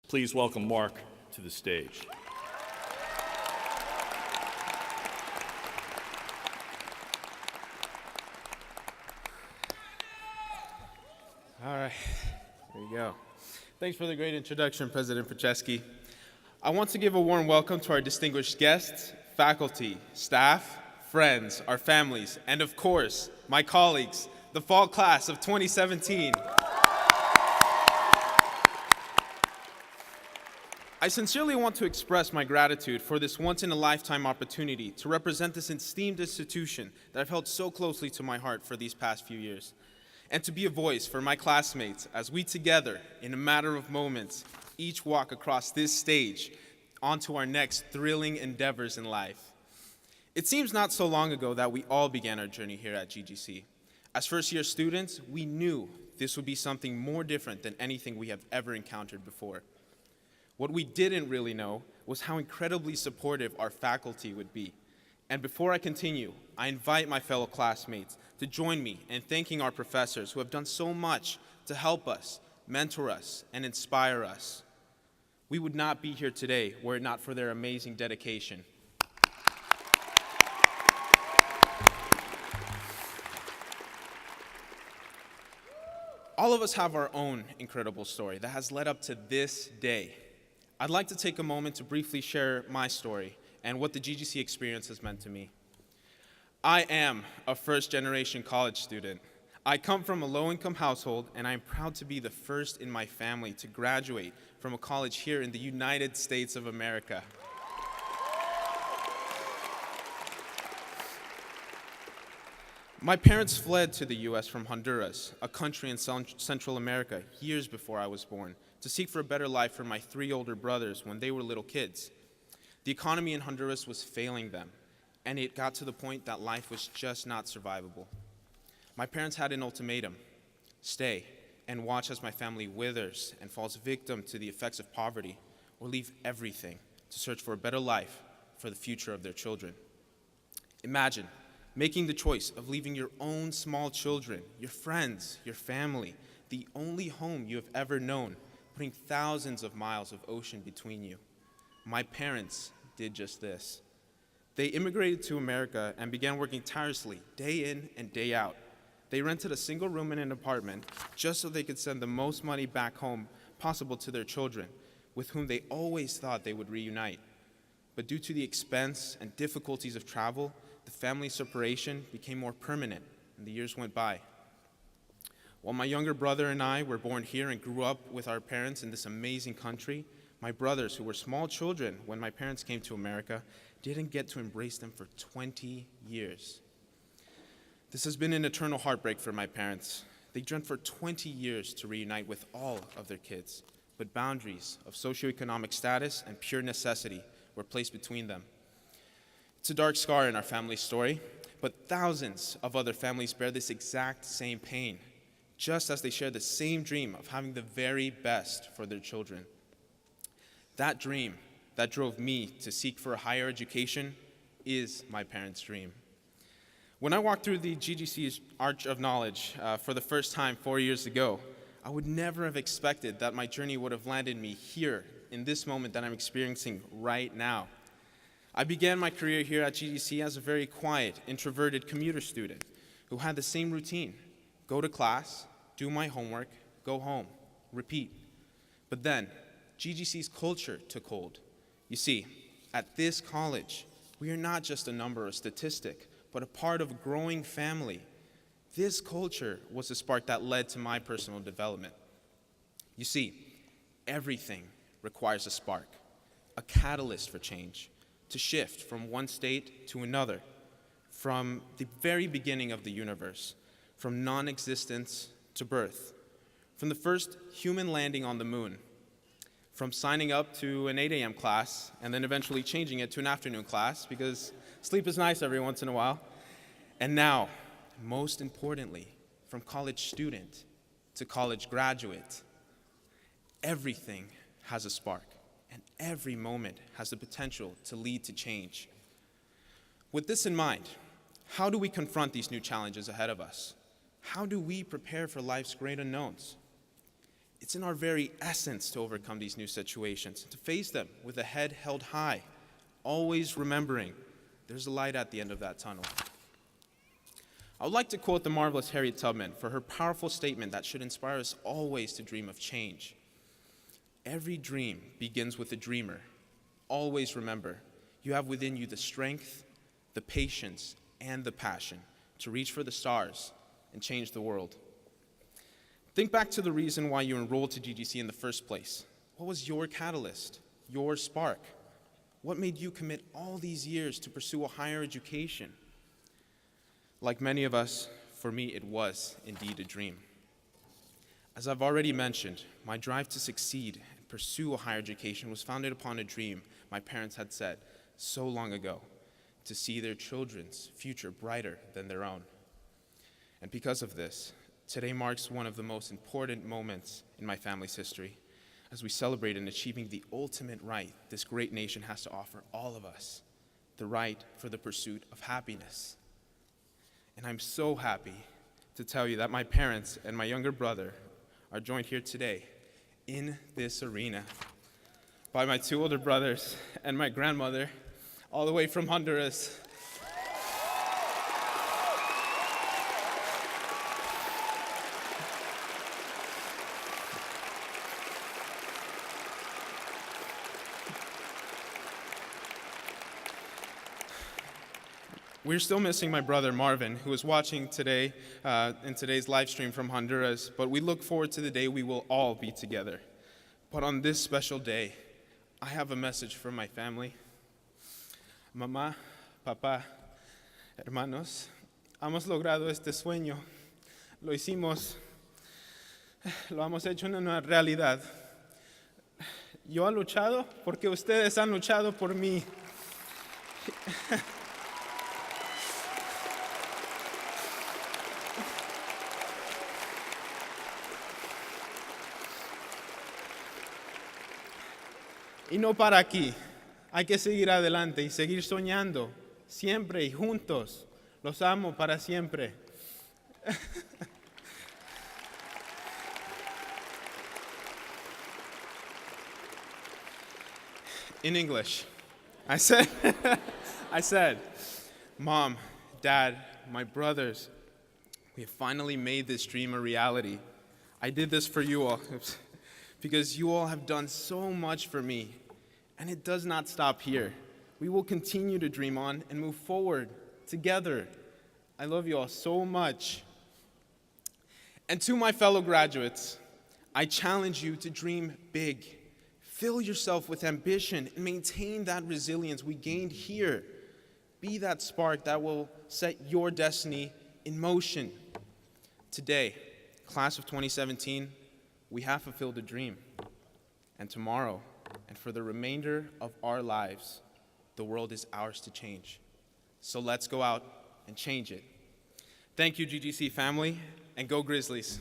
Please welcome Mark to the stage. All right, there you go. Thanks for the great introduction, President Paczewski. I want to give a warm welcome to our distinguished guests, faculty, staff, friends, our families, and of course, my colleagues, the fall class of 2017. I sincerely want to express my gratitude for this once-in-a-lifetime opportunity to represent this esteemed institution that I've held so closely to my heart for these past few years, and to be a voice for my classmates as we together, in a matter of moments, each walk across this stage onto our next thrilling endeavors in life. It seems not so long ago that we all began our journey here at GGC. As first-year students, we knew this would be something more different than anything we have ever encountered before. What we didn't really know was how incredibly supportive our faculty would be. And before I continue, I invite my fellow classmates to join me in thanking our professors who have done so much to help us, mentor us, and inspire us. We would not be here today were it not for their amazing dedication. All of us have our own incredible story that has led up to this day. I'd like to take a moment to briefly share my story and what the GGC experience has meant to me. I am a first-generation college student. I come from a low-income household, and I'm proud to be the first in my family to graduate from a college here in the United States of America. My parents fled to the U.S. from Honduras, a country in Central America, years before I was born, to seek for a better life for my 3 older brothers when they were little kids. The economy in Honduras was failing them, and it got to the point that life was just not survivable. My parents had an ultimatum: stay and watch as my family withers and falls victim to the effects of poverty, or leave everything to search for a better life for the future of their children. Imagine making the choice of leaving your own small children, your friends, your family, the only home you have ever known, putting thousands of miles of ocean between you. My parents did just this. They immigrated to America and began working tirelessly, day in and day out. They rented a single room in an apartment just so they could send the most money back home possible to their children, with whom they always thought they would reunite. But due to the expense and difficulties of travel, the family separation became more permanent, and the years went by. While my younger brother and I were born here and grew up with our parents in this amazing country, my brothers, who were small children when my parents came to America, didn't get to embrace them for 20 years. This has been an eternal heartbreak for my parents. They dreamt for 20 years to reunite with all of their kids, but boundaries of socioeconomic status and pure necessity were placed between them. It's a dark scar in our family story, but thousands of other families bear this exact same pain, just as they share the same dream of having the very best for their children. That dream that drove me to seek for a higher education is my parents' dream. When I walked through the GGC's Arch of Knowledge for the first time 4 years ago, I would never have expected that my journey would have landed me here in this moment that I'm experiencing right now. I began my career here at GGC as a very quiet, introverted commuter student who had the same routine: go to class, do my homework, go home, repeat. But then, GGC's culture took hold. You see, at this college, we are not just a number or statistic, but a part of a growing family. This culture was the spark that led to my personal development. You see, everything requires a spark, a catalyst for change, to shift from one state to another, from the very beginning of the universe, from non-existence to birth, from the first human landing on the moon, from signing up to an 8 a.m. class and then eventually changing it to an afternoon class because sleep is nice every once in a while, and now, most importantly, from college student to college graduate. Everything has a spark, and every moment has the potential to lead to change. With this in mind, how do we confront these new challenges ahead of us? How do we prepare for life's great unknowns? It's in our very essence to overcome these new situations, to face them with a head held high, always remembering there's a light at the end of that tunnel. I would like to quote the marvelous Harriet Tubman for her powerful statement that should inspire us always to dream of change. Every dream begins with a dreamer. Always remember, you have within you the strength, the patience, and the passion to reach for the stars and change the world. Think back to the reason why you enrolled to GGC in the first place. What was your catalyst, your spark? What made you commit all these years to pursue a higher education? Like many of us, for me, it was indeed a dream. As I've already mentioned, my drive to succeed and pursue a higher education was founded upon a dream my parents had said so long ago, to see their children's future brighter than their own. And because of this, today marks one of the most important moments in my family's history as we celebrate in achieving the ultimate right this great nation has to offer all of us, the right for the pursuit of happiness. And I'm so happy to tell you that my parents and my younger brother are joined here today in this arena by my two older brothers and my grandmother, all the way from Honduras. We're still missing my brother Marvin, who is watching today in today's live stream from Honduras, but we look forward to the day we will all be together. But on this special day, I have a message from my family. Mamá, papá, hermanos, hemos logrado este sueño. Lo hicimos, lo hemos hecho una realidad. Yo he luchado porque ustedes han luchado por mí. Y no para aquí, hay que seguir adelante y seguir soñando, siempre y juntos. Los amo para siempre. In English, I said, Mom, Dad, my brothers, we have finally made this dream a reality. I did this for you all. Because you all have done so much for me, and it does not stop here. We will continue to dream on and move forward together. I love you all so much. And to my fellow graduates, I challenge you to dream big. Fill yourself with ambition and maintain that resilience we gained here. Be that spark that will set your destiny in motion. Today, class of 2017, we have fulfilled a dream. And tomorrow, and for the remainder of our lives, the world is ours to change. So let's go out and change it. Thank you, GGC family, and go Grizzlies.